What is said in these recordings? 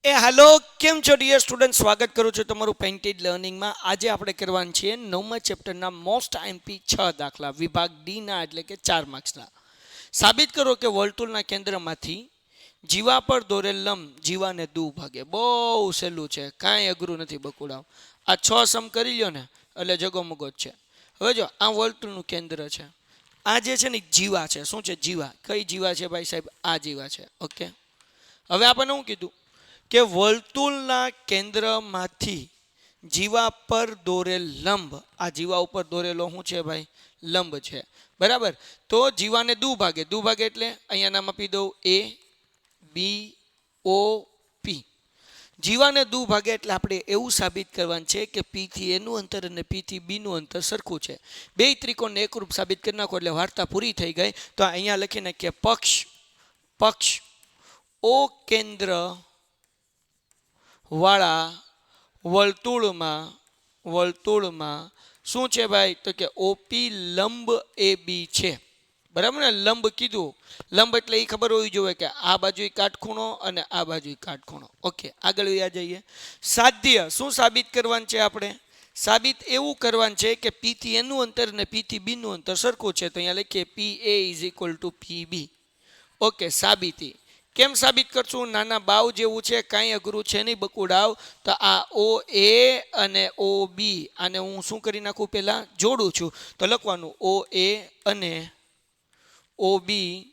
Hello केम छो dear student स्वागत करूँ छूँ तमारू पेइंटेड लर्निंग में। आज આપણે કરવાનું છે 9મા ચેપ્ટરના મોસ્ટ આઈએમપી 6 દાખલા વિભાગ ડી ના એટલે કે 4 માર્ક્સના। સાબિત કરો કે વર્તુળના કેન્દ્રમાંથી જીવા પર દોરેલ લંબ જીવાને દૂ ભાગે। બહુ સહેલું છે, કાંઈ અઘરું નથી બકુડાવ। આ 6 સમ કરી લ્યો ને એટલે જગોમગો જ છે। હવે જો આ વર્તુળનું કેન્દ્ર છે, આ જે છે ને જીવા છે। શું છે જીવા? કઈ જીવા છે ભાઈ સાહેબ? આ જીવા છે। ઓકે, હવે આપણને શું કીધું કે વર્તુળના કેન્દ્રમાંથી જીવા પર દોરેલ લંબ, આ જીવા ઉપર દોરેલો શું છે ભાઈ? લંબ છે, બરાબર। તો જીવાને દૂ ભાગે, દૂ ભાગે એટલે અહીંયા નામ આપી દઉં એ બી ઓ પી। જીવાને દૂ ભાગે એટલે આપણે એવું સાબિત કરવાનું છે કે પી થી એનું અંતર અને પી થી બી નું અંતર સરખું છે। બે ત્રિકોણને એકરૂપ સાબિત કરી નાખો એટલે વાર્તા પૂરી થઈ ગઈ। તો અહીંયા લખી નાખીએ પક્ષ ઓ કેન્દ્ર વાળા વર્તુળમાં શું છે ભાઈ? તો કે ઓપી લંબ એ બી છે, બરાબર ને? લંબ કીધું, લંબ એટલે એ ખબર હોવી જોઈએ કે આ બાજુ કાટખૂણો અને આ બાજુ કાટખૂણો। ઓકે, આગળ વ્યા જઈએ। સાધ્ય શું સાબિત કરવાનું છે આપણે? સાબિત એવું કરવાનું છે કે પી થી એનું અંતર અને પી થી બી નું અંતર સરખું છે। તો અહીંયા લખીએ P A is equal to P B. Okay, સાબિતી કેમ સાબિત કરશું? નાના બાવ જેવું છે, કાંઈ અઘરું છે નહીં બકુડાવ। તો આ ઓ એ અને ઓ બી, આને હું શું કરી નાખું? પહેલાં જોડું છું। તો લખવાનું ઓ એ અને ઓ બી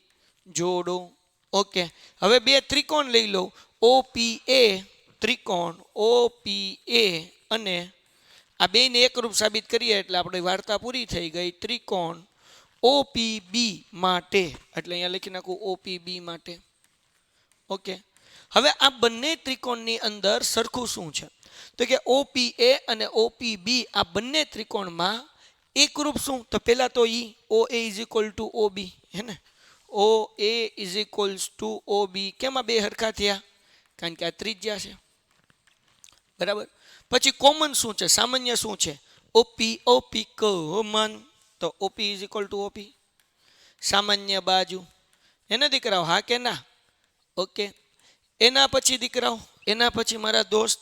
જોડો। ઓકે, હવે બે ત્રિકોણ લઈ લો, ઓ પી એ ત્રિકોણ ઓ પી એ, અને આ બેને એકરૂપ સાબિત કરીએ એટલે આપણી વાર્તા પૂરી થઈ ગઈ। ત્રિકોણ ઓપી બી માટે, એટલે અહીંયા લખી નાખું ઓપી બી માટે। ઓકે, હવે આ બંને ત્રિકોણની અંદર સરખું શું છે? તો કે ઓપી એ અને ઓપી બી આ બંને ત્રિકોણમાં એકરૂપ શું? તો પહેલા તો ઈ ઓ A is equal two O બી, હે ને? ઓ A is equals to O બી। કેમ આ બે હરખા થયા? કારણ કે આ ત્રિજ્યા છે, બરાબર। પછી કોમન શું છે? સામાન્ય શું છે? ઓપી કોમન, તો OP is equal to OP, સામાન્ય બાજુ, એને દીકરાઓ, હા કે ના? ઓકે, એના પછી દીકરાઓ, એના પછી મારા દોસ્ત,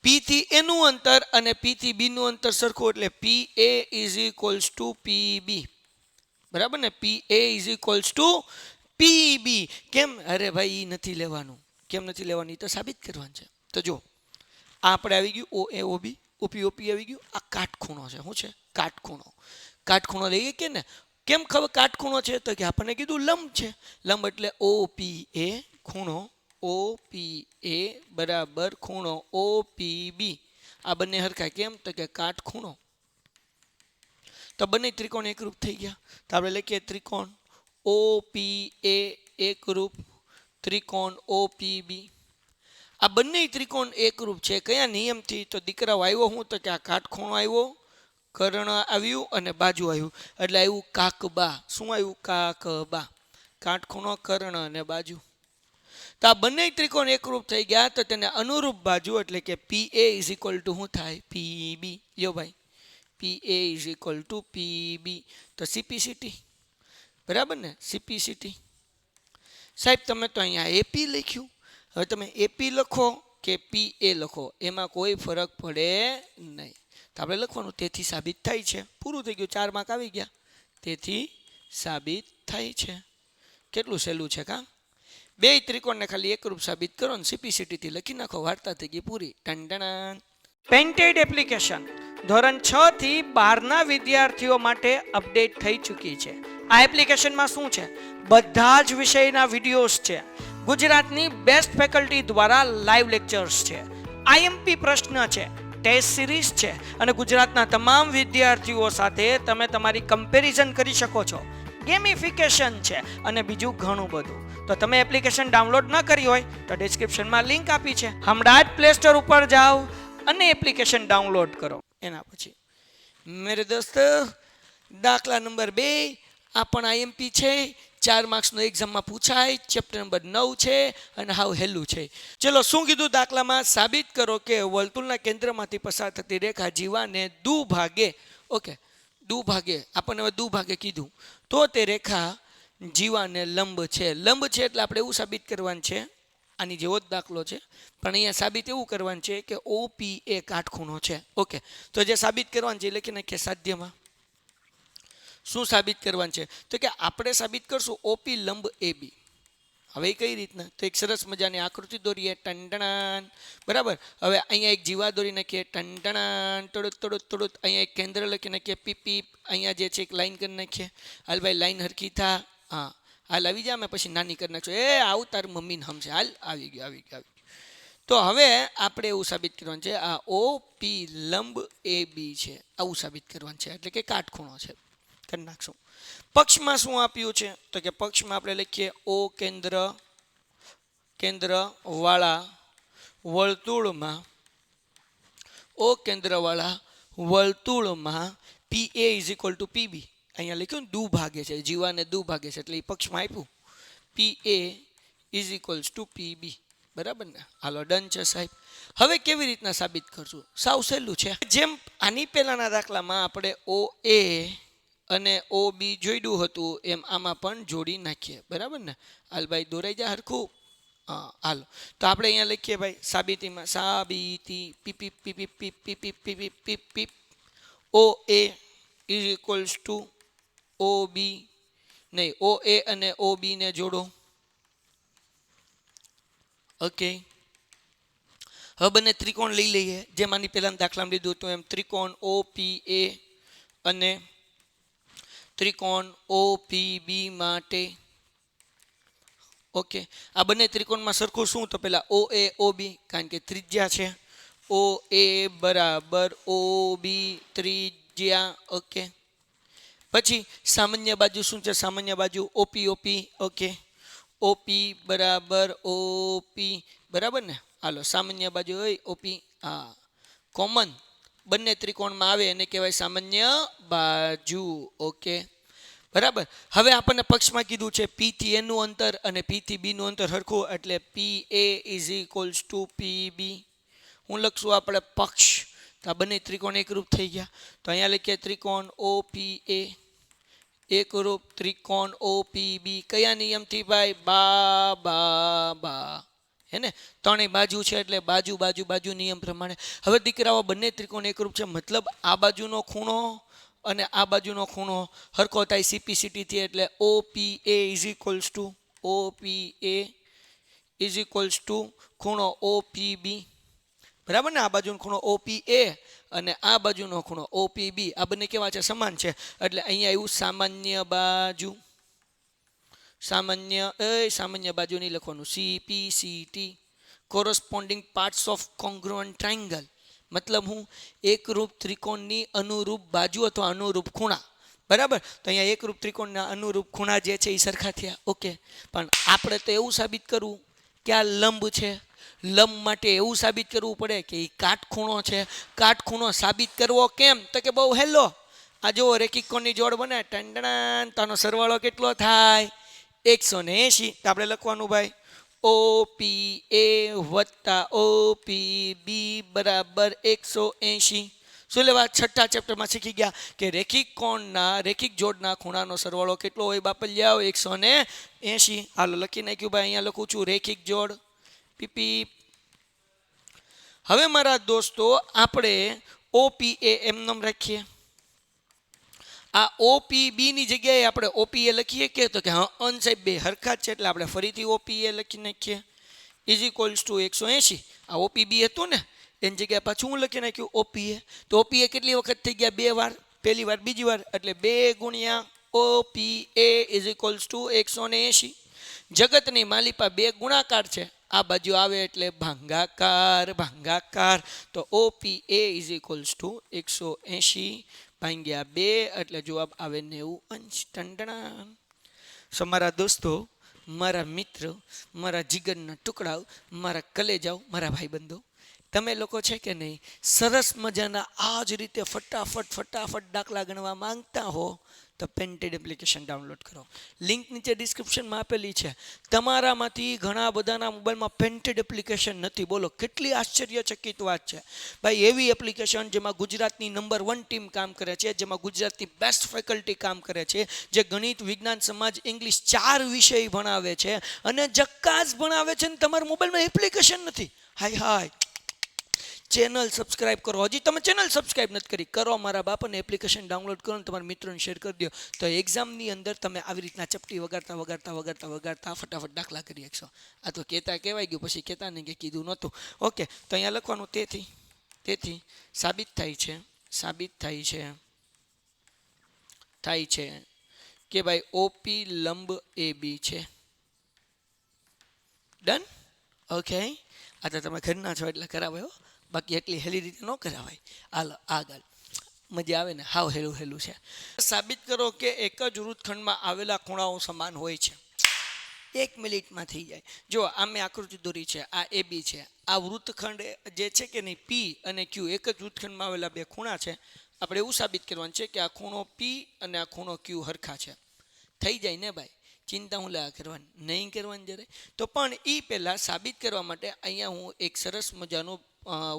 પી થી એનું અંતર અને પી થી બી નું અંતર સરખું એટલે પી A is equals two P બી, બરાબર ને? પી A is equals two P બી। કેમ? અરે ભાઈ એ નથી લેવાનું। કેમ નથી લેવાનું? એ તો સાબિત કરવાનું છે। તો જો આ આપણે આવી ગયું ઓ એ ઓ બી, ઓપી ઓપી આવી ગયું। આ કાટખૂણો છે, શું છે? કાટખૂણો લઈએ કે ને? કેમ ખબર કાટખૂણો છે? તો કે આપણને કીધું લંબ છે, લંબ એટલે ઓ પી એ ખૂણો ઓ પી એ બરાબર ખૂણો ઓ પી બી, આ બંને હરખા। કેમ? તો કે કાટખૂણો। તો બંને ત્રિકોણ એકરૂપ થઈ ગયા। તો આપણે લખીએ ત્રિકોણ ઓ પી એ એકરૂપ ત્રિકોણ ઓ પી બી। આ બંને ત્રિકોણ એકરૂપ છે કયા નિયમથી? તો દીકરાઓ આવ્યો હું? તો કે આ કાટખૂણો આવ્યો, કર્ણ આવ્યું અને બાજુ આવ્યું, એટલે આવ્યું કાકબા। શું આવ્યું? કાકબા, કાટખૂણો, કર્ણ અને બાજુ। તો આ બંને ત્રિકોણ એકરૂપ થઈ ગયા, તો તેને અનુરૂપ બાજુ એટલે કે પી એ ઇઝ ઇક્વલ ટુ શું થાય? પી બી। યો ભાઈ, પી A is equal to P બી। તો સીપીસીટી, બરાબર ને? સીપીસીટી સાહેબ તમે તો અહીંયા એપી લખ્યું, હવે તમે એપી લખો કે પી એ લખો એમાં કોઈ ફરક પડે નહીં। તો આપણે લખવાનું તેથી સાબિત થાય છે, પૂરું થઈ ગયું। 4 માર્ક આવી ગયા, તેથી સાબિત થાય છે। કેટલું સહેલું છે કા? બે ત્રિકોણને ખાલી એકરૂપ સાબિત કરો ને સીપીસીટી થી લખી નાખો, વાર્તા થઈ ગઈ પૂરી। ટન પેઇન્ટેડ એપ્લિકેશન ધોરણ 6 થી 12ના વિદ્યાર્થીઓ માટે અપડેટ થઈ ચૂકી છે। આ એપ્લિકેશનમાં શું છે? બધા જ વિષયના વિડીયોઝ છે, ગુજરાતની બેસ્ટ ફેકલ્ટી દ્વારા લાઈવ લેક્ચર્સ છે, આઈએમપી પ્રશ્ન છે, ટેસ્ટ સિરીઝ છે, અને ગુજરાતના તમામ વિદ્યાર્થીઓ સાથે તમે તમારી કમ્પેરિઝન કરી શકો છો, ગેમિફિકેશન છે અને બીજું ઘણું બધું। તો તમે એપ્લિકેશન ડાઉનલોડ ન કરી હોય તો ડિસ્ક્રિપ્શનમાં લિંક આપી છે, હમણાં જ પ્લે સ્ટોર ઉપર જાઓ અને એપ્લિકેશન ડાઉનલોડ કરો। એના પછી મેરે દોસ્ત દાખલા નંબર 2 આ પણ આઈએમપી છે, 4 માર્ક્સનો એક્ઝામમાં પૂછાય, ચેપ્ટર નંબર 9 છે અને હાવ હેલું છે। ચલો શું કીધું દાખલામાં? સાબિત કરો કે વર્તુળના કેન્દ્રમાંથી પસાર થતી રેખા જીવાને દૂ ભાગે। ઓકે, દૂ ભાગે, આપણને હવે દૂ ભાગે કીધું તો તે રેખા જીવાને લંબ છે। લંબ છે એટલે આપણે એવું સાબિત કરવાનું છે આની જેવો જ દાખલો છે, પણ અહીંયા સાબિત એવું કરવાનું છે કે ઓપી એ કાટખૂણો છે. ઓકે, તો જે સાબિત કરવાનું છે લખી નાખીએ સાધ્યમાં. શું સાબિત કરવાનું છે? તો કે આપણે સાબિત કરશું ઓપી લંબ એ બી. હવે કઈ રીતના? તો એક સરસ મજાની આકૃતિ દોરીએ, ટંટણાન, બરાબર. હવે અહીંયા એક જીવા દોરી નાખીએ, ટંટણાન, તડુત તડુત તડુત. અહીંયા એક કેન્દ્ર લખી નાખીએ, પીપ પીપ. અહીંયા જે છે એક લાઈન કરી નાખીએ. હાલ ભાઈ લાઈન હરખી થા. હા, હાલ આવી જા, મેં પછી નાની કરી નાખશું. એ આવું તાર મમ્મીને સમજે. હાલ આવી ગયું, આવી ગયું, આવી ગયું. તો હવે આપણે એવું સાબિત કરવાનું છે આ ઓ પી લંબ એ બી છે, આવું સાબિત કરવાનું છે, એટલે કે કાટખૂણો છે. કરી નાખશું. પક્ષમાં શું આપ્યું છે? તો કે પક્ષમાં આપણે લખીએ ઓ કેન્દ્ર વાળા વર્તુળમાં, ઓ કેન્દ્ર વાળા વર્તુળમાં પી A is equal two PB. અહીંયા લખ્યું ને દુભાગે છે, જીવાને દુભાગે છે, એટલે એ પક્ષમાં આપ્યું પી A is equals two PB. બરાબર ને? હાલો ડન છે સાહેબ. હવે કેવી રીતના સાબિત કરશું? સાવ સહેલું છે. જેમ આની પહેલાના દાખલામાં આપણે ઓ એ અને ઓ બી જોડ્યું હતું એમ આમાં પણ જોડી નાખીએ. બરાબર ને? હાલ ભાઈ દોરાઈ જાય હરખું. હા, હાલો. તો આપણે અહીંયા લખીએ ભાઈ સાબિતીમાં, સાબિતી પીપી પીપી પીપી પીપી પીપ પીપ. O A is equals to O B, નહીં, ઓ એ અને ઓ બી ને જોડો. ઓકે, હવે બંને ત્રિકોણ લઈ લઈએ, જેમ આની પહેલાના દાખલામાં લીધું હતું એમ. ત્રિકોણ ઓ પી એ અને ત્રિકોણ ઓ પી બી માટે. ઓકે, આ બંને ત્રિકોણમાં સરખું શું? તો પેલા ઓ એ ઓ બી, કારણ કે ત્રિજ્યા છે. ઓ એ બરાબર ઓ બી ત્રિજ્યા. ઓકે, પછી સામાન્ય બાજુ શું છે? સામાન્ય બાજુ ઓપી ઓપી. ઓકે, ઓપી બરાબર ઓપી. બરાબર ને? હાલો, સામાન્ય બાજુ હોય ઓપી. હા, કોમન બંને ત્રિકોણમાં આવે એને કહેવાય સામાન્ય બાજુ. ઓકે, બરાબર. હવે આપણને પક્ષમાં કીધું છે પી થી એ નું અંતર અને પી થી બી નું અંતર સરખું, એટલે પી A is equals two P બી. હું લખશું આપણે પક્ષ. તો આ બંને ત્રિકોણ એકરૂપ થઈ ગયા. તો અહીંયા લખીએ ત્રિકોણ ઓ પી એ એકરૂપ ત્રિકોણ ઓ પી બી. કયા નિયમથી ભાઈ? બા બા બા. હે ને? ત્રણેય બાજુ છે એટલે બાજુ બાજુ બાજુ નિયમ પ્રમાણે. હવે દીકરાઓ બંને ત્રિકોણ એકરૂપ છે, મતલબ આ બાજુનો ખૂણો અને આ બાજુનો ખૂણો હરખો થાય સીપીસીટીથી, એટલે O P A is equals to O P A is equals to ખૂણો ઓ પી બી. બરાબર ને? આ બાજુનો ખૂણો ઓ પી એ અને આ બાજુનો ખૂણો ઓ પી બી, આ બંને કેવા છે? સમાન છે. એટલે અહીંયા આવ્યું સામાન્ય બાજુ. સામાન્ય બાજુ નહીં લખવાનું, CPCT, corresponding parts of congruent triangle. મતલબ હું એકરૂપ ત્રિકોણની અનુરૂપ બાજુ અથવા અનુરૂપ ખૂણા. બરાબર? તો અહીંયા એકરૂપ ત્રિકોણના અનુરૂપ ખૂણા જે છે એ સરખા થયા. ઓકે, પણ આપણે તો એવું સાબિત કરવું કે આ લંબ છે. લંબ માટે એવું સાબિત કરવું પડે કે એ કાટખૂણો છે. કાટખૂણો સાબિત કરવો કેમ? તો કે બહુ હેલો, આ જુઓ રેખિક કોણની જોડ બને, ટંડણાન, તાનો સરવાળો કેટલો થાય? 180. તો આપણે લખવાનું ભાઈ ઓ પી એ વત્તા ઓ પી બી બરાબર 180. શું લેવા? છઠ્ઠા ચેપ્ટરમાં શીખી ગયા કે રેખિક જોડના ખૂણાનો સરવાળો કેટલો હોય બાપલિયાઓ? 180. હાલો લખી નાખ્યું ભાઈ. અહીંયા લખું છું રેખિક જોડ પીપી. હવે મારા દોસ્તો આપણે ઓપી એ એમ નામ રાખીએ. આ ઓપીબી ની જગ્યાએ આપણે ઓપીએ લખીએ કે? તો કે હા, અનસાહેબ બે હરખા જ છે એટલે આપણે ફરીથી ઓપીએ લખી નાખીએ ઇઝ ઇક્વલ્સ ટુ 180. આ ઓપીબી હતું ને એની જગ્યાએ પાછું હું લખી નાખ્યું ઓપીએ. તો ઓપીએ કેટલી વખત થઈ ગયા? 2 વાર. પહેલી વાર, બીજી વાર, એટલે 2 ગુણ્યા ઓપીએ ઇઝ ઇક્વલ્સ ટુ 180. જગતની માલિપા 2 ગુણાકાર છે, આ બાજુ આવે એટલે ભાંગાકાર. ભાંગાકાર. તો ઓપીએ ઇઝ ઇક્વલ્સ ટુ 180 ભાગ્યા 2 એટલે જવાબ આવે 90 અંશ. ટંડણા. સો મારા દોસ્તો, મારા મિત્ર, મારા જીગરના ટુકડાઓ, મારા કલેજાઓ, મારા ભાઈબંધો, તમે લોકો છે કે નહીં, સરસ મજાના આ જ રીતે ફટાફટ દાખલા ગણવા માંગતા હો તો પેન્ટેડ એપ્લિકેશન ડાઉનલોડ કરો. લિંક નીચે ડિસ્ક્રિપ્શનમાં આપેલી છે. તમારામાંથી ઘણા બધાના મોબાઈલમાં પેન્ટેડ એપ્લિકેશન નથી. બોલો કેટલી આશ્ચર્યચકિત વાત છે ભાઈ. એવી એપ્લિકેશન જેમાં ગુજરાતની નંબર 1 ટીમ કામ કરે છે, જેમાં ગુજરાતની બેસ્ટ ફેકલ્ટી કામ કરે છે, જે ગણિત, વિજ્ઞાન, સમાજ, ઇંગ્લિશ 4 વિષય ભણાવે છે અને જક્કાસ ભણાવે છે, અને તમારા મોબાઈલમાં એપ્લિકેશન નથી. હાય હાય, ચેનલ સબસ્ક્રાઇબ કરો. હજી તમે ચેનલ સબસ્ક્રાઇબ નથી કરી, કરો મારા બાપાને. એપ્લિકેશન ડાઉનલોડ કરો અને તમારા મિત્રોને શેર કરી દો. તો એક્ઝામની અંદર તમે આવી રીતના ચપટી વગાડતા ફટાફટ દાખલા કરી શકશો. આ તો કહેતા કહેવાય ગયું, પછી કહેતા નહીં કે કીધું નહોતું. ઓકે, તો અહીંયા લખવાનું તેથી સાબિત થાય છે કે ભાઈ ઓપી લંબ એ બી છે. ડન. ઓકે, આ તો તમે ઘરના છો એટલે કરાવાય, બાકી એટલી હેલી રીતે ન કરાવાય. હાલો આગળ, મજા આવે ને. હાવ હેલું છે. સાબિત કરો કે એક જ વૃત્તખંડમાં આવેલા ખૂણાઓ સમાન હોય છે. 1 મિનિટમાં થઈ જાય. જો આ મેં આકૃતિ દોરી છે, આ એ બી છે. આ વૃત્તખંડ જે છે કે નહીં, પી અને ક્યુ, એક જ વૃત્તખંડમાં આવેલા બે ખૂણા છે. આપણે એવું સાબિત કરવાનું છે કે આ ખૂણો પી અને આ ખૂણો ક્યુ હરખા છે. થઈ જાય ને ભાઈ, ચિંતા હું લા કરવાની નહીં કરવાની જ્યારે. તો પણ એ પહેલાં સાબિત કરવા માટે અહીંયા હું એક સરસ મજાનું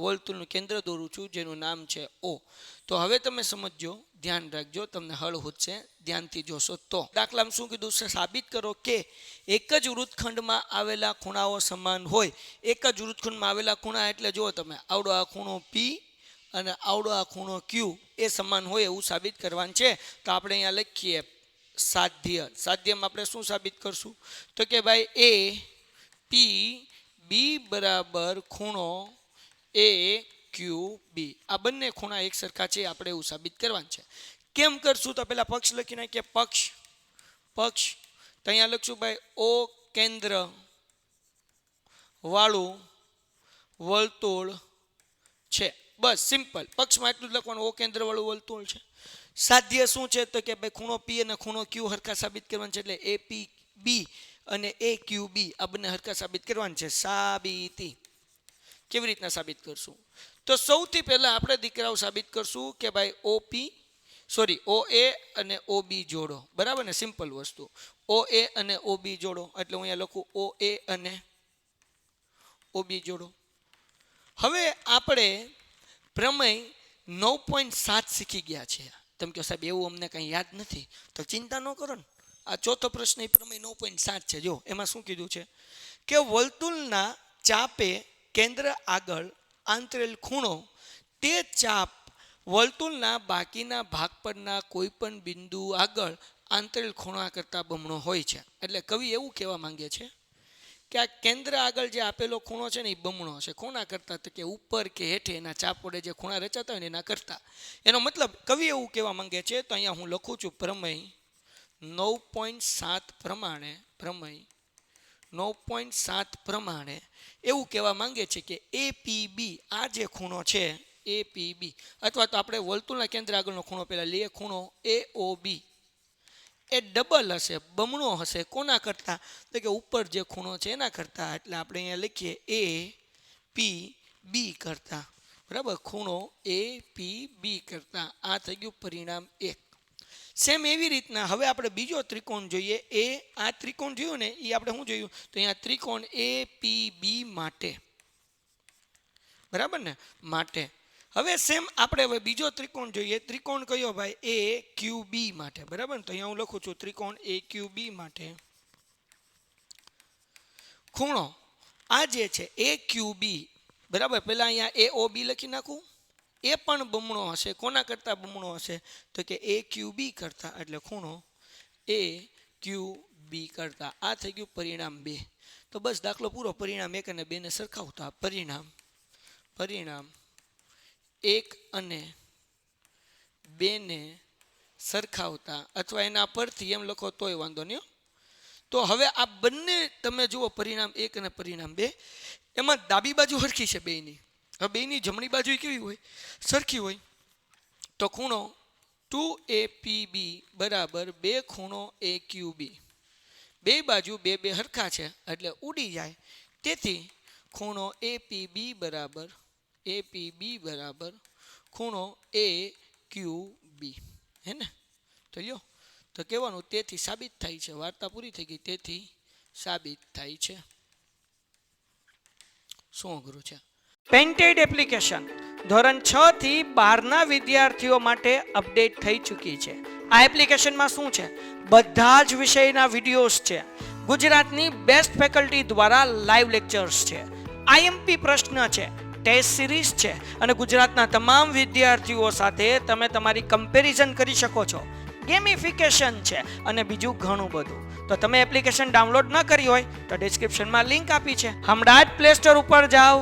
વર્તુળનું કેન્દ્ર દોરું છું, જેનું નામ છે O. તો હવે તમે સમજો, ધ્યાન રાખજો, તમને હળ છે, ધ્યાનથી જોશો તો. દાખલામાં શું કીધું છે? સાબિત કરો કે એક જ વૃત્તખંડમાં આવેલા ખૂણાઓ સમાન હોય. એક જ વૃત્તખંડમાં આવેલા ખૂણા એટલે જુઓ તમે, આવડો આ ખૂણો પી અને આવડો આ ખૂણો ક્યુ એ સમાન હોય એવું સાબિત કરવાનું છે. તો આપણે અહીંયા લખીએ સાધ્યમાં આપણે શું સાબિત કરશું? તો કે ભાઈ એ પી બી બરાબર ખૂણો એ ક્યુ બી, આ બંને ખૂણા એક સરખા છે, આપણે એવું સાબિત કરવાનું છે. કેમ કરશું? તો પેલા પક્ષ લખી નાખીએ. પક્ષ તો અહીંયા લખશું ભાઈ ઓ કેન્દ્ર વાળું વર્તુળ છે. બસ સિમ્પલ, પક્ષમાં એટલું જ લખવાનું, ઓ કેન્દ્ર વાળું વર્તુળ છે. સાધ્ય શું છે? તો કે ભાઈ ખૂણો પી અને ખૂણો ક્યુ હરખા સાબિત કરવાનું છે, એટલે એ પી બી અને એ ક્યુ બી આ બંને હરખા સાબિત કરવાનું છે. સાબિતી કેવી રીતના સાબિત કરશું? તો સૌથી પહેલા આપણે દીકરાઓ સાબિત કરશું કે ભાઈ ઓ એ અને ઓ બી જોડો. બરાબર ને? સિમ્પલ વસ્તુ, ઓ એ અને ઓ બી જોડો. એટલે હું અહીંયા લખું ઓ એ અને ઓ બી જોડો. હવે આપણે પ્રમેય 9.7 શીખી ગયા છે. તમે કહો સાહેબ એવું અમને કંઈ યાદ નથી, તો ચિંતા ન કરો ને. આ ચોથો પ્રશ્ન એ પ્રમેય 9.7 છે. જો એમાં શું કીધું છે કે વર્તુળના ચાપે કેન્દ્ર આગળ આંતરેલ ખૂણો તે ચાપ વર્તુળના બાકીના ભાગ પરના કોઈ પણ બિંદુ આગળ આંતરેલ ખૂણા કરતાં બમણો હોય છે. એટલે કવિ એવું કહેવા માંગે છે કે આ કેન્દ્ર આગળ જે આપેલો ખૂણો છે ને એ બમણો છે. કોના કરતાં? તો કે ઉપર કે હેઠે એના ચાપ વડે જે ખૂણા રચાતા હોય ને એના કરતાં. એનો મતલબ કવિ એવું કહેવા માંગે છે. તો અહીંયા હું લખું છું પ્રમેય 9.7 પ્રમાણે એવું કહેવા માંગે છે કે એ પી બી, આ જે ખૂણો છે એ પી બી, અથવા તો આપણે વર્તુળના કેન્દ્ર આગળનો ખૂણો પહેલાં લઈએ, ખૂણો એ ઓ બી એ ડબલ હશે, બમણો હશે. કોના કરતાં? તો કે ઉપર જે ખૂણો છે એના કરતાં. એટલે આપણે અહીંયા લખીએ એ પી બી કરતાં. બરાબર, ખૂણો એ પી બી કરતાં. આ થઈ ગયું પરિણામ 1. સેમ એવી રીતના હવે આપણે બીજો ત્રિકોણ જોઈએ. આ ત્રિકોણ જોયું ને, એ આપણે શું જોયું? તો અહીંયા ત્રિકોણ એ પી બી માટે. બરાબર ને? માટે. હવે સેમ આપણે હવે બીજો ત્રિકોણ જોઈએ. ત્રિકોણ કયો ભાઈ? એ ક્યુ બી માટે. બરાબર ને? તો અહીંયા હું લખું છું ત્રિકોણ એ ક્યુ બી માટે ખૂણો આ જે છે એ ક્યુ બી. બરાબર, પહેલા અહીંયા એ ઓ બી લખી નાખું. એ પણ બમણો હશે. કોના કરતાં બમણો હશે? તો કે એ ક્યુ બી કરતાં. એટલે ખૂણો એ ક્યુ બી કરતાં. આ થઈ ગયું પરિણામ 2. તો બસ દાખલો પૂરો. પરિણામ 1 અને 2 ને સરખાવતા પરિણામ 1 અને 2 ને સરખાવતા, અથવા એના પરથી એમ લખો તોય વાંધો નહીં. તો હવે આ બંને તમે જુઓ, પરિણામ 1 અને પરિણામ 2, એમાં ડાબી બાજુ સરખી છે બેયની. હવે બેયની જમણી બાજુ કેવી હોય? સરખી હોય. તો ખૂણો 2APB બરાબર 2 ખૂણો AQB. બે બાજુ બે હરખા છે એટલે ઉડી જાય. તેથી ખૂણો APB બરાબર ખૂણો AQB. હે ને? તો લ્યો તો કહેવાનું તેથી સાબિત થાય છે. વાર્તા પૂરી થઈ ગઈ. તેથી સાબિત થાય છે. શું અઘરું છે? પેઇન્ટેડ એપ્લિકેશન ધોરણ 6 થી 12ના વિદ્યાર્થીઓ માટે અપડેટ થઈ ચૂકી છે. આ એપ્લિકેશનમાં શું છે? બધા જ વિષયના વિડીયોઝ છે. ગુજરાતની બેસ્ટ ફેકલ્ટી દ્વારા લાઈવ લેક્ચર્સ છે. આઈએમપી પ્રશ્ન છે. ટેસ્ટ સિરીઝ છે. અને ગુજરાતના તમામ વિદ્યાર્થીઓ સાથે તમે તમારી કમ્પેરિઝન કરી શકો છો. ગેમિફિકેશન છે અને બીજું ઘણું બધું. તો તમે એપ્લિકેશન ડાઉનલોડ ન કરી હોય તો ડિસ્ક્રિપ્શનમાં લિંક આપી છે. હમણાં જ પ્લે સ્ટોર ઉપર જાઓ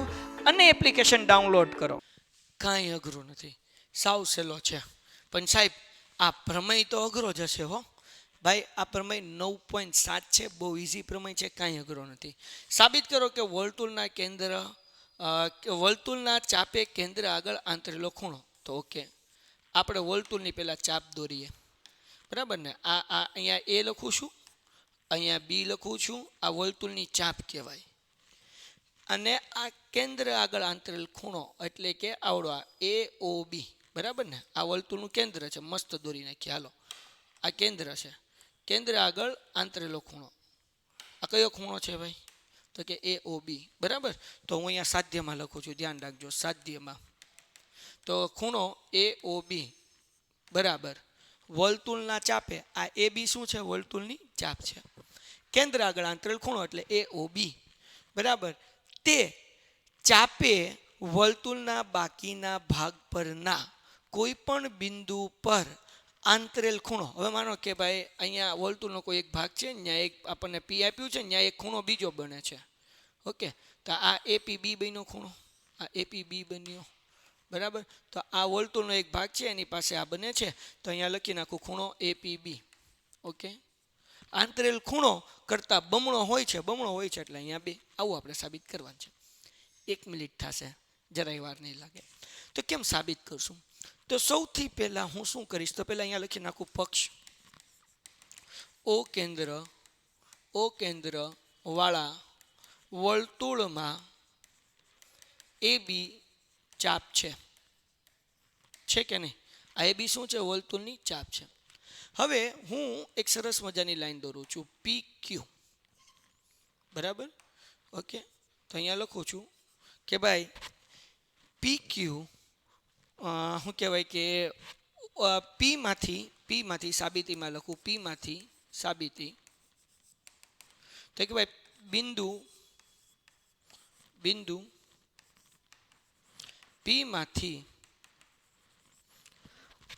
અને એપ્લિકેશન ડાઉનલોડ કરો. કાંઈ અઘરું નથી, સાવ સહેલો છે. પણ સાહેબ આ પ્રમેય તો અઘરો જ હશે હો ભાઈ. આ પ્રમેય 9.7 છે, બહુ ઇઝી પ્રમેય છે, કાંઈ અઘરો નથી. સાબિત કરો કે વર્તુળના ચાપે કેન્દ્ર આગળ આંતરેલો ખૂણો. તો ઓકે, આપણે વર્તુળની પહેલાં ચાપ દોરીએ, બરાબર ને? આ અહીંયા એ લખું છું, અહીંયા બી લખું છું. આ વર્તુળની ચાપ કહેવાય. અને આ કેન્દ્ર આગળ આંતરેલ ખૂણો એટલે કે આવડો એ ઓ બી, બરાબર ને? આ વર્તુળનું કેન્દ્ર છે. મસ્ત દોરી નાખીએ, હાલો. આ કેન્દ્ર છે. કેન્દ્ર આગળ આંતરેલો ખૂણો. આ કયો ખૂણો છે ભાઈ? તો કે એ ઓ બી, બરાબર. તો હું અહીંયા સાધ્યમાં લખું છું, ધ્યાન રાખજો, સાધ્યમાં. તો ખૂણો એ ઓ બી બરાબર વર્તુળના ચાપે. આ એ બી શું છે? વર્તુળની ચાપ છે. કેન્દ્ર આગળ આંતરેલ ખૂણો એટલે એ ઓ બી, બરાબર. તે ચાપે વર્તુળના બાકીના ભાગ પરના કોઈ પણ બિંદુ પર આંતરેલ ખૂણો. હવે માનો કે ભાઈ અહીંયા વર્તુળનો કોઈ એક ભાગ છે, ત્યાં એક આપણને પી આપ્યું છે, ત્યાં એક ખૂણો બીજો બને છે. ઓકે, તો આ એપી બી બન્યો ખૂણો, આ એપી બી બન્યો, બરાબર. તો આ વર્તુળનો એક ભાગ છે, એની પાસે આ બને છે. તો અહીંયા લખી નાખું ખૂણો એપી બી. ઓકે, આંતરેલ ખૂણો કરતાં બમણો હોય છે, બમણો હોય છે એટલે અહીંયા 2. આવું આપણે સાબિત કરવાનું છે. 1 મિનિટ થશે, જરાય વાર નહીં લાગે. તો કેમ સાબિત કરશું? તો સૌથી પહેલાં હું શું કરીશ? તો પહેલાં અહીંયા લખી નાખું પક્ષ ઓ કેન્દ્ર વાળા વર્તુળમાં એ બી ચાપ છે કે નહીં? આ એ બી શું છે? વર્તુળની ચાપ છે. હવે હું એક સરસ મજાની લાઈન દોરું છું, પી ક્યુ, બરાબર. ઓકે, તો અહીંયા લખું છું કે ભાઈ પી ક્યુ શું કહેવાય કે પીમાંથી સાબિતીમાં લખું, પીમાંથી સાબિતી. તો કે ભાઈ બિંદુ પીમાંથી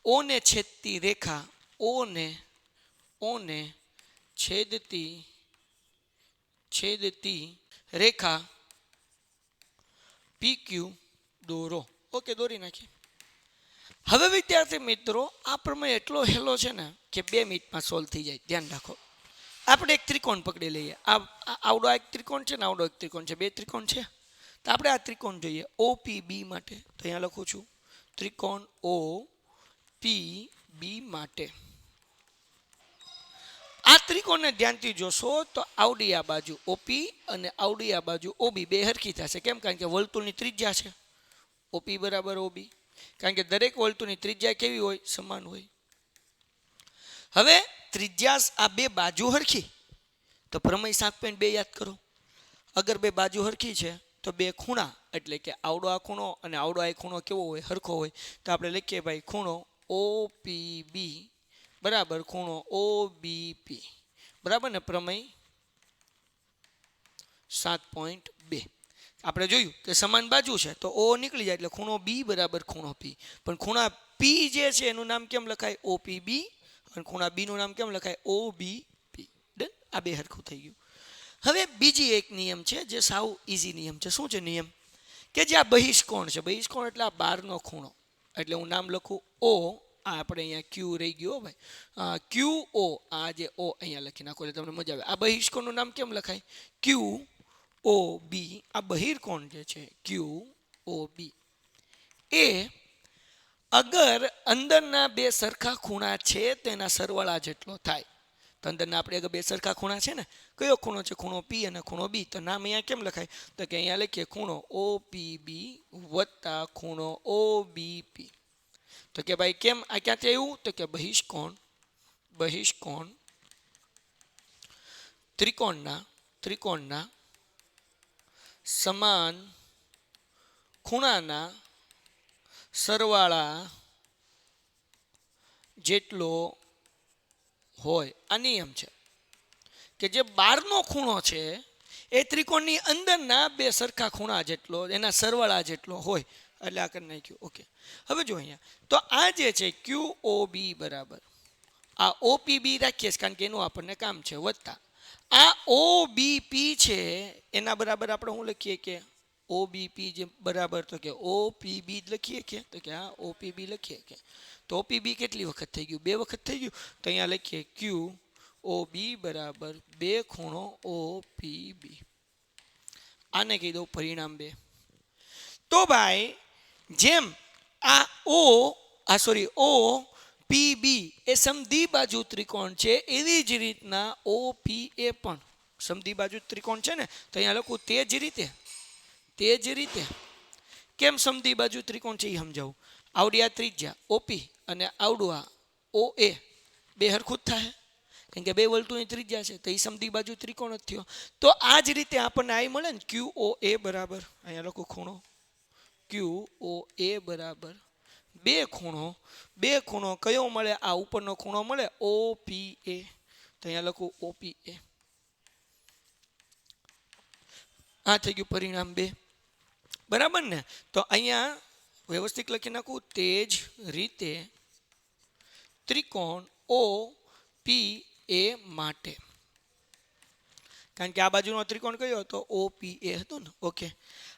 ઓને છેદતી રેખા, ઓને છેદતી રેખા પી ક્યુ દોરો. ઓકે, દોરી નાખીએ. હવે વિદ્યાર્થી મિત્રો, આ પ્રમેય એટલો હેલો છે ને કે 2 મિનિટમાં સોલ્વ થઈ જાય. ધ્યાન રાખો. આપણે એક ત્રિકોણ પકડી લઈએ. આવડો એક ત્રિકોણ છે ને આવડો એક ત્રિકોણ છે, 2 ત્રિકોણ છે. તો આપણે આ ત્રિકોણ જોઈએ ઓ પી બી માટે. તો અહીંયા લખું છું ત્રિકોણ ઓ પી બી માટે. આ ત્રિકોણને ધ્યાનથી જોશો તો આવડી આ બાજુ ઓપી અને આવડી આ બાજુ ઓબી 2 હરખી થશે. કેમ? કારણ કે વર્તુળની ત્રિજ્યા છે ઓપી બરાબર ઓબી. કારણ કે દરેક વર્તુળની ત્રિજ્યા કેવી હોય? સમાન હોય. હવે ત્રિજ્યા આ 2 બાજુ હરખી, તો પ્રમેય 7.2 યાદ કરો. અગર 2 બાજુ હરખી છે તો 2 ખૂણા એટલે કે આવડો આ ખૂણો અને આવડો આ ખૂણો કેવો હોય? હરખો હોય. તો આપણે લખીએ ભાઈ ખૂણો ઓપીબી બરાબર ખૂણો ઓબીપી, બરાબર ને? પ્રમેય 7.2. આપણે જોયું કે સમાન બાજુ છે તો ઓ નીકળી જાય એટલે ખૂણો બી બરાબર ખૂણો પી. પણ ખૂણા પી જે છે એનું નામ કેમ લખાય? ઓપીબી. અને ખૂણા બી નું નામ કેમ લખાય? ઓબીપી. ડન? આ 2 હરખું થઈ ગયું. હવે બીજી એક નિયમ છે જે સાવ ઇઝી નિયમ છે. શું છે નિયમ? કે જે આ બહિષ્કોણ છે, બહિષ્કોણ એટલે આ બહારનો ખૂણો. એટલે હું નામ લખું ઓ, આ આપણે અહીંયા ક્યુ રહી ગયો ભાઈ, ક્યુ ઓ. આ જે ઓ અહીંયા લખી નાખો એટલે તમને મજા આવે. આ બહિષ્કોણનું નામ કેમ લખાય? ક્યુ ઓ બી. આ બહિર્કોણ જે છે ક્યુ ઓ બી એ અગર અંદરના 2 સરખા ખૂણા છે તો એના સરવાળા જેટલો થાય. તો અંદરના આપણે અગર 2 સરખા ખૂણા છે ને, કયો ખૂણો છે? ખૂણો પી અને ખૂણો બી. તો નામ અહીંયા કેમ લખાય? તો કે અહીંયા લખીએ ખૂણો ઓ પી બી વત્તા ખૂણો ઓ બી પી. તો કે ભાઈ કેમ આ ક્યાંથી આવ્યું? તો કે બહિષ્કોણ બહિષ્કોણ ત્રિકોણના સમાન ખૂણાના સરવાળા જેટલો હોય. આ નિયમ છે કે જે બહારનો ખૂણો છે એ ત્રિકોણની અંદરના બે સરખા ખૂણા જેટલો એના સરવાળા જેટલો હોય. એટલે આ કરી નાખ્યું. ઓકે, હવે જો અહીંયા તો આ જે છે ક્યુ ઓ બી બરાબર આ ઓપીબી રાખીએ કારણ કે એનું આપણને કામ છે વત્તા આ ઓબીપી છે એના બરાબર આપણે શું લખીએ કે ઓબીપી જે બરાબર તો કે ઓપીબી લખીએ તો કે આ ઓપીબી લખીએ કે તો ઓપીબી કેટલી વખત થઈ ગયું? 2 વખત થઈ ગયું. તો અહીંયા લખીએ ક્યુ ઓ બી બરાબર 2 ખૂણો ઓપીબી. આને કહી દઉં પરિણામ 2. તો ભાઈ જેમ આ ઓ પીબી એ સમદી બાજુ ત્રિકોણ છે એવી જ રીતના ઓપીએ પણ સમદી બાજુ ત્રિકોણ છે ને તો અહીંયા લખું તે જ રીતે કેમ સમદી બાજુ ત્રિકોણ છે એ સમજાવું. આવડી આ ત્રિજ્યા ઓપી અને આવડું આ ઓ એ બે હરખું જ થાય કારણ કે બે વર્તુળની ત્રિજ્યા છે તો એ સમદી બાજુ ત્રિકોણ જ થયો. તો આ જ રીતે આપણને આ મળે ને ક્યુ ઓ એ બરાબર અહીંયા લખું ખૂણો ક્યુ ઓ એ બરાબર 2 ખૂણો કયો મળે? આ ઉપરનો ખૂણો મળે ઓપીએ. તો અહીંયા લખું ઓપીએ. આ થઈ ગયું પરિણામ 2 બરાબર ને. તો અહીંયા વ્યવસ્થિત લખી નાખું તે જ રીતે ત્રિકોણ ઓ પી એ માટે કારણ કે આ બાજુનો ત્રિકોણ કયો હતો ઓપીએ હતો ને. ઓકે,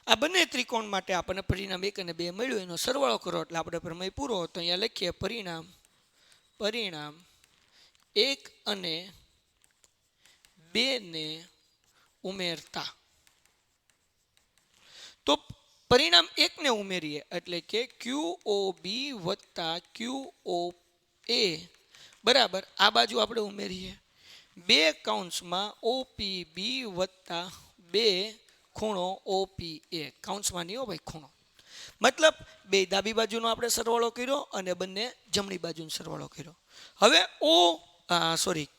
આ બંને ત્રિકોણ માટે આપણને પરિણામ 1 અને 2 મળ્યું એનો સરવાળો કરો એટલે આપણે પ્રમેય પૂરો. તો અહીંયા લખીએ પરિણામ 1 અને 2 ને ઉમેરતા તો પરિણામ 1 ને ઉમેરીએ એટલે કે ક્યુ ઓ બી વત્તા ક્યુ ઓ એ બરાબર આ બાજુ આપણે ઉમેરીએ 2 કૌંસમાં ઓપીબી વત્તા 2 ખૂણો ઓપીએ કૌંસમાં નહીં હો ભાઈ ખૂણો મતલબ બે ડાબી બાજુનો આપણે સરવાળો કર્યો અને બંને જમણી બાજુનો સરવાળો કર્યો. હવે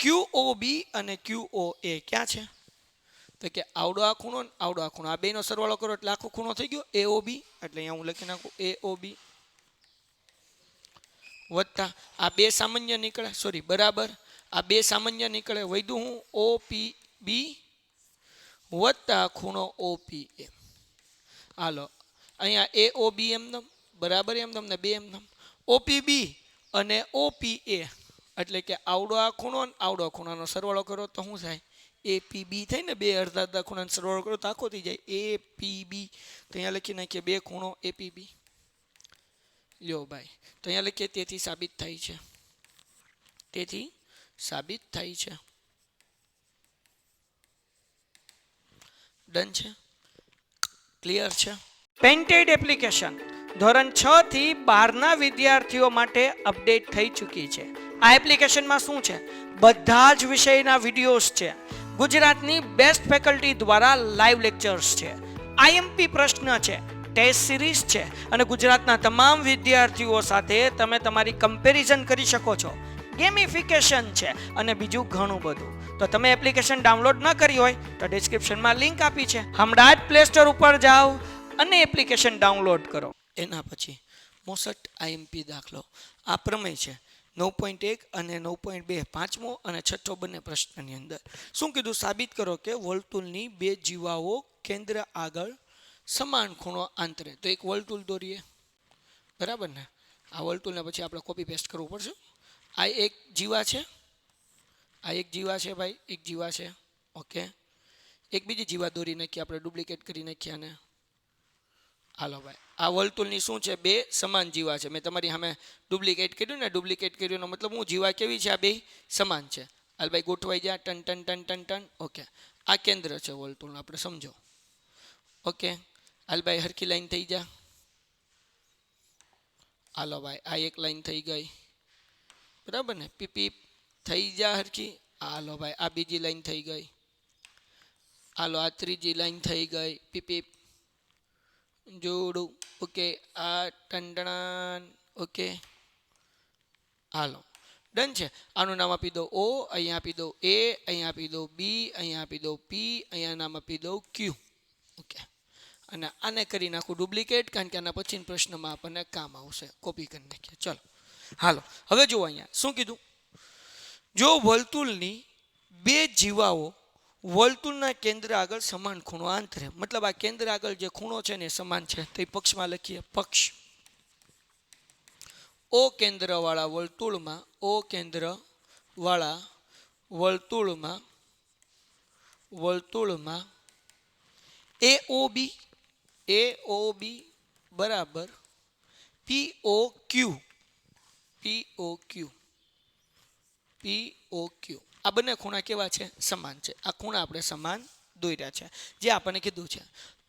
ક્યુ ઓ બી અને ક્યુ ઓ એ ક્યાં છે? તો કે આવડો આ ખૂણો ને આવડો આ ખૂણો આ બેનો સરવાળો કરો એટલે આખો ખૂણો થઈ ગયો એઓબી. એટલે અહીંયા હું લખી નાખું એઓબી વત્તા આ 2 સામાન્ય નીકળે બરાબર આ 2 સામાન્ય નીકળે વૈધું હું ઓપીબી વત્તા ખૂણો ઓપીએ. હાલો અહીંયા એઓબી એમનેમ બરાબર એમનેમ ને 2 એમનેમ ઓપીબી અને ઓપીએ એટલે કે આવડો આ ખૂણો ને આવડો ખૂણાનો સરવાળો કરો તો શું થાય? એપીબી થાય ને 2 અડધા ખૂણાનો સરવાળો કરો તો આખો થઈ જાય એપીબી. તો અહીંયા લખી નાખીએ 2 ખૂણો એપીબી. લ્યો ભાઈ તો અહીંયા લખીએ તેથી સાબિત થાય છે. ડન છે? ક્લિયર છે? પેન્ટેડ એપ્લિકેશન ધોરણ 6 થી 12ના વિદ્યાર્થીઓ માટે અપડેટ થઈ ચૂકી છે. આ એપ્લિકેશનમાં શું છે? બધા જ વિષયના વિડીયોઝ છે. ગુજરાતની બેસ્ટ ફેકલ્ટી દ્વારા લાઈવ લેક્ચર્સ છે. આઈએમપી પ્રશ્ન છે, ટેસ્ટ સિરીઝ છે અને ગુજરાતના તમામ વિદ્યાર્થીઓ સાથે તમે તમારી કમ્પેરિઝન કરી શકો છો. ગેમિફિકેશન છે અને બીજું ઘણું બધું. તો તમે એપ્લિકેશન ડાઉનલોડ ન કરી હોય તો ડિસ્ક્રિપ્શનમાં લિંક આપી છે. હમણાં જ પ્લે સ્ટોર ઉપર જાઓ અને એપ્લિકેશન ડાઉનલોડ કરો. એના પછી 65 આઈએમપી દાખલો આ પ્રમેય છે 9.1 અને 9.2 પાંચમો અને છઠ્ઠો બંને પ્રશ્નની અંદર શું કીધું? સાબિત કરો કે વર્તુળની 2 જીવાઓ કેન્દ્ર આગળ સમાન ખૂણો આંતરે. તો એક વર્તુળ દોરીએ બરાબર ને. આ વર્તુળને પછી આપણે કોપી પેસ્ટ કરવું પડશે. આ એક જીવા છે ભાઈ એક જીવા છે. ઓકે, એક બીજી જીવા દોરી નાખીએ આપણે ડુપ્લિકેટ કરી નાખીએ અને હાલો ભાઈ આ વર્તુળની શું છે? 2 સમાન જીવા છે. મેં તમારી સામે ડુપ્લિકેટ કર્યું ને ડુપ્લિકેટ કર્યુંનો મતલબ હું જીવા કેવી છે? આ 2 સમાન છે. હાલ ભાઈ ગોઠવાઈ જાય ton ton ton ton ton. Okay, આ કેન્દ્ર છે વર્તુળનું આપણે સમજો. ઓકે, હાલ ભાઈ હરખી લાઈન થઈ જા. હાલો ભાઈ આ એક લાઈન થઈ ગઈ બરાબર ને. પીપી થઈ જા હરખી. હાલો ભાઈ આ બીજી લાઈન થઈ ગઈ. હાલો આ ત્રીજી લાઈન થઈ ગઈ. પીપી જોડું. ઓકે આ ટંટણાન. ઓકે હાલો ડન છે. આનું નામ આપી દો ઓ, અહીંયા આપી દો એ, અહીંયા આપી દો બી, અહીંયા આપી દો પી, અહીંયા નામ આપી દો ક્યુ. ઓકે, અને આને કરી નાખું ડુપ્લિકેટ, કારણ કે આના પછીના પ્રશ્નમાં આપણને કામ આવશે. કોપી કરી નાખીએ. ચલો હાલો, હવે જુઓ અહીંયા શું કીધું. જો વર્તુળની બે જીવાઓ વર્તુળના કેન્દ્ર આગળ સમાન ખૂણો આંતરે, મતલબ આ કેન્દ્ર આગળ જે ખૂણો છે ને સમાન છે, તો એ પક્ષમાં લખીએ. પક્ષ ઓ કેન્દ્રવાળા વર્તુળમાં, ઓ કેન્દ્રવાળા વર્તુળમાં AO બી બરાબર POQ. આ બંને ખૂણા કેવા છે? સમાન છે. આ ખૂણા આપણે સમાન દોર્યા છે, જે આપણને કીધું છે.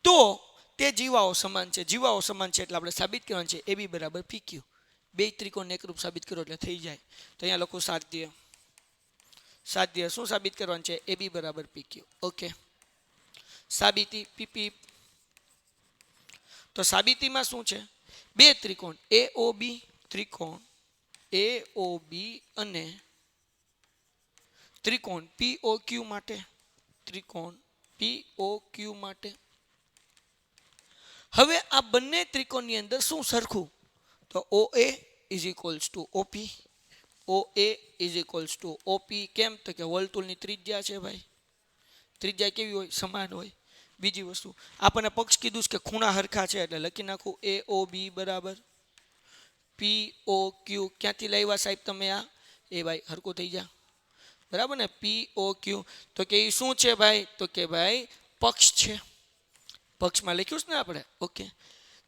તો તે જીવાઓ સમાન છે. જીવાઓ સમાન છે એટલે આપણે સાબિત કરવાનું છે AB બરાબર PQ. બે ત્રિકોણ એકરૂપ સાબિત કરો એટલે થઈ જાય. તો અહીંયા લખો સાધ્ય. શું સાબિત કરવાનું છે? AB બરાબર PQ. ઓકે, સાબિતી PP. તો સાબિતીમાં શું છે? બે ત્રિકોણ AOB, ત્રિકોણ AOB અને ત્રિકોણ POQ માટે, હવે આ બંને ત્રિકોણની અંદર શું સરખું? તો OA is equals two OP. OA is equals two OP. કેમ? તો કે વર્તુળની ત્રિજ્યા છે ભાઈ. ત્રિજ્યા કેવી હોય? સમાન હોય. બીજી વસ્તુ, આપણને પક્ષ કીધું છે કે ખૂણા હરખા છે, એટલે લખી નાખું AOB બરાબર POQ. ક્યાંથી લાવ્યા સાહેબ તમે આ? એ ભાઈ હરખું થઈ જા, બરાબર ને? POQ. તો કે એ શું છે ભાઈ? તો કે ભાઈ પક્ષ છે. પક્ષમાં લખ્યું છે ને આપણે. ઓકે,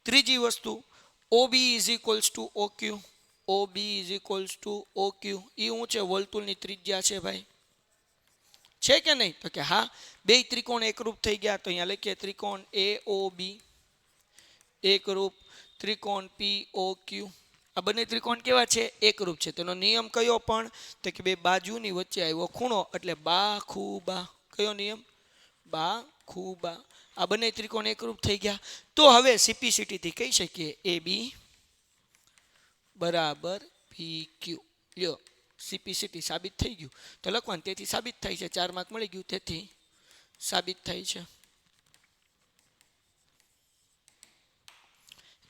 ત્રીજી વસ્તુ OB is equals two OQ. OB is equals two OQ. એ શું છે? વર્તુળની ત્રિજ્યા છે ભાઈ. છે કે નહીં? તો કે હા. બે ત્રિકોણ એકરૂપ થઈ ગયા, તો અહીંયા લખીએ ત્રિકોણ AOB એકરૂપ, ત્રિકોણ POQ. આ બંને ત્રિકોણ કેવા છે? એકરૂપ છે. તેનો નિયમ કયો પણ? તો કે બે બાજુની વચ્ચે આવ્યો ખૂણો એટલે બાખુબા. કયો નિયમ? બાખુબા. આ બંને ત્રિકોણ એકરૂપ થઈ ગયા. તો હવે CPCT થી કહી શકીએ AB બરાબર PQ. લ્યો, CPCT સાબિત થઈ ગયું. તો લખવાનું તેથી સાબિત થાય છે. 4 માર્ક મળી ગયું, તેથી સાબિત થાય છે.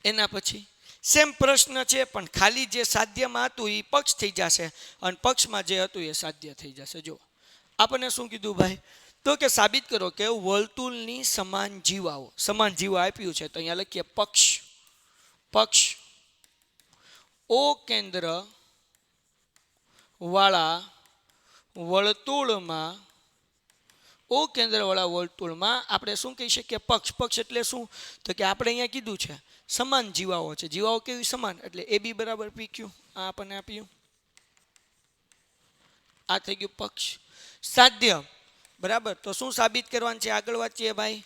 એના પછી સેમ પ્રશ્ન છે, પણ ખાલી જે સાધ્યમાં હતું એ પક્ષ થઈ જશે અને પક્ષમાં જે હતું એ સાધ્ય થઈ જશે. જો આપણને શું કીધું ભાઈ? તો કે સાબિત કરો કે વર્તુળની સમાન જીવાઓ આપ્યું છે. તો અહીંયા લખીએ પક્ષ ઓ કેન્દ્ર વાળા વર્તુળમાં આપણે શું કહી શકીએ? પક્ષ એટલે શું? તો કે આપણે અહીંયા કીધું છે સમાન જીવાઓ છે. જીવાઓ કેવી? સમાન. એટલે AB બરાબર PQ. આ આપણને આપ્યું. આ થઈ ગયું પક્ષ. સાધ્ય બરાબર. તો શું સાબિત કરવાનું છે? આગળ વાંચીએ ભાઈ.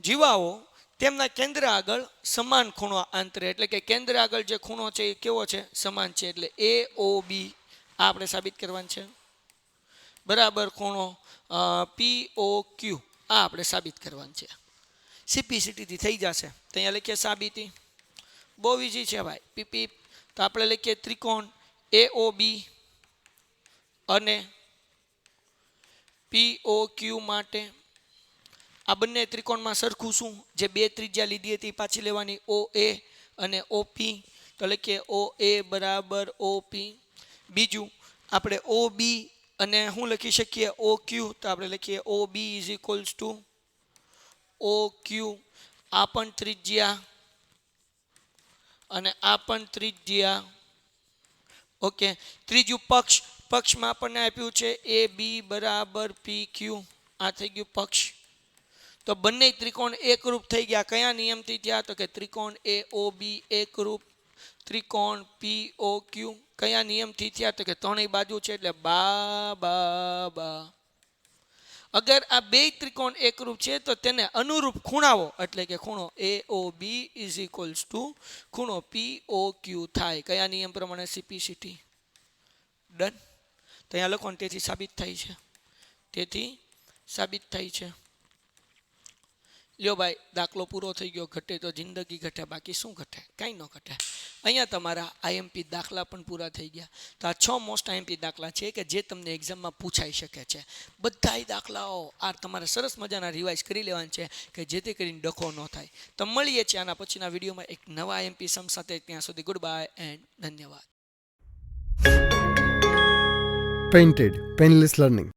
જીવાઓ તેમના કેન્દ્ર આગળ સમાન ખૂણો આંતરે, એટલે કે કેન્દ્ર આગળ જે ખૂણો છે એ કેવો છે? સમાન છે. એટલે AOB આ આપણે સાબિત કરવાનું છે. બરાબર ખૂણો POQ આ આપણે સાબિત કરવાનું છે. CPCT થી થઈ જશે. તો અહીંયા લખીએ સાબિતી. બહુ ઈઝી છે ભાઈ. PP. તો આપણે લખીએ ત્રિકોણ AOB અને POQ માટે. આ બંને ત્રિકોણમાં સરખું શું? જે બે ત્રિજ્યા લીધી હતી પાછી લેવાની, OA અને OP. તો લખીએ OA બરાબર OP. બીજું આપણે OB અને શું લખી શકીએ? OQ. તો આપણે લખીએ OB is equals two OQ. આ પણ ત્રિજ્યા અને આ પણ ત્રિજ્યા. ઓકે, ત્રીજું પક્ષમાં આપણને આપ્યું છે AB બરાબર PQ. આ થઈ ગયું પક્ષ. તો બંને ત્રિકોણ એકરૂપ થઈ ગયા. કયા નિયમથી થયા? તો કે ત્રિકોણ AOB એકરૂપ, ત્રિકોણ POQ કયા નિયમથી થયા? તો કે ત્રણેય બાજુ છે એટલે બા. અગર આ બે ત્રિકોણ એકરૂપ છે તો તેને અનુરૂપ ખૂણાઓ, એટલે કે ખૂણો AOB ઇઝ ઇક્વલ્સ ટુ ખૂણો POQ થાય. કયા નિયમ પ્રમાણે? CPCT. ડન. તો અહીંયા લખો ને તેથી સાબિત થાય છે. લ્યો ભાઈ, દાખલો પૂરો થઈ ગયો. ઘટે તો જિંદગી ઘટે, બાકી શું ઘટે? કાંઈ ન ઘટે. અહીંયા તમારા આઈએમપી દાખલા પણ પૂરા થઈ ગયા. તો આ 6 મોસ્ટ આઈએમપી દાખલા છે કે જે તમને એક્ઝામમાં પૂછાઈ શકે છે. બધાય દાખલાઓ આ તમારે સરસ મજાના રિવાઇઝ કરી લેવાના છે કે જેથી કરીને ડખો ન થાય. તો મળીએ છીએ આના પછીના વિડીયોમાં એક નવા આઈએમપી સમ સાથે. ત્યાં સુધી ગુડ બાય એન્ડ ધન્યવાદ. Painted Painless Learning.